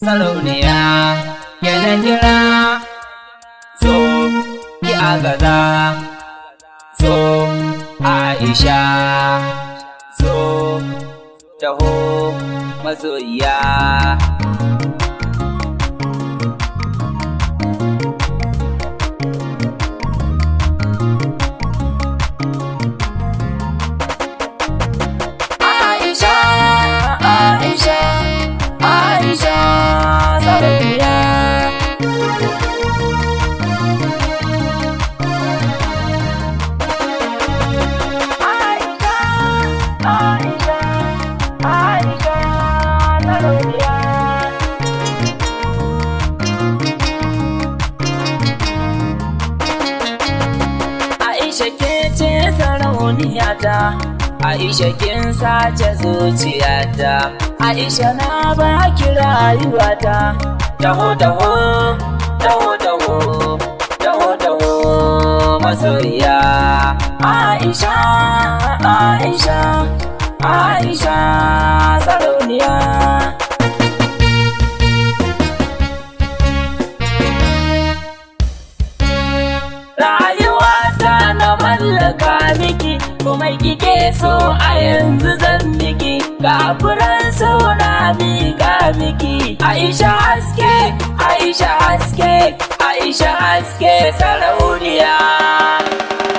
Sarauniya yana kira, so ki agaza, so Aisha, so taho masoyiya. Aisha ke ce sarauniyata, Aisha kin sace zuciyata, Aisha na baki rayuwata. Taho taho taho taho taho taho masoyiya. Aisha Aisha Aisha sarauniya. Mallaka miki kuma kike so a yanzu zan miki, gafuran sauna miƙa miki. Aisha haske, Aisha haske, Aisha haske sarauniya.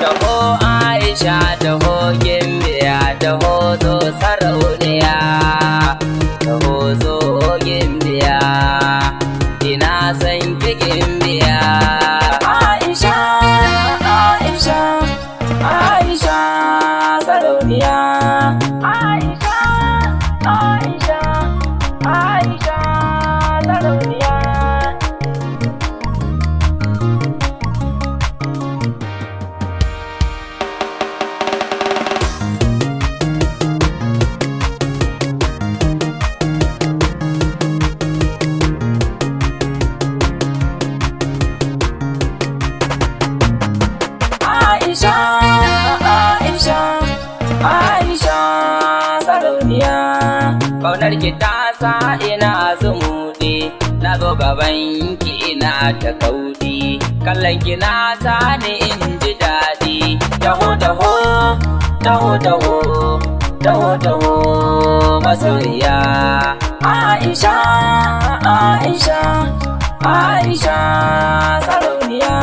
Taho Aisha taho gimbiya, taho zo sarauniya, taho zo gimbiya, ina son ki gimbiya. Aisha Aisha Aisha sarauniya. Aisha Aisha Aisha sarauniya. Aisha Aisha Aisha sarauniya. Ƙaunar ki ta sa ina zumuɗi, na zo gaban ki ina ta kauɗi, kallon ki na sa ni in ji daɗi. Taho taho taho taho taho taho masoyiya. Aisha Aisha Aisha sarauniya.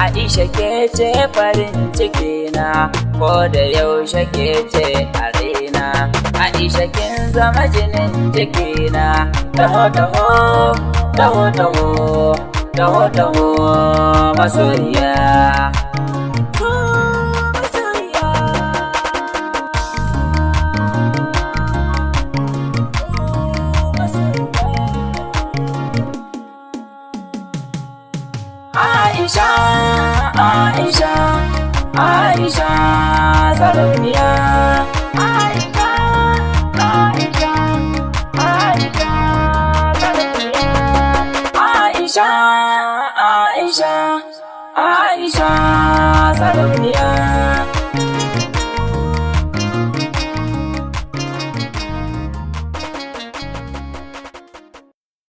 Aisha ke ce farin ciki na, ko da yaushe ke ce a raina. Aisha kin zama jinin jikina. Taho taho taho taho taho taho masoyiya. Aisha Aisha Aisha sarauniya. Aisha Aisha Aisha sarauniya. Aisha Aisha Aisha sarauniya.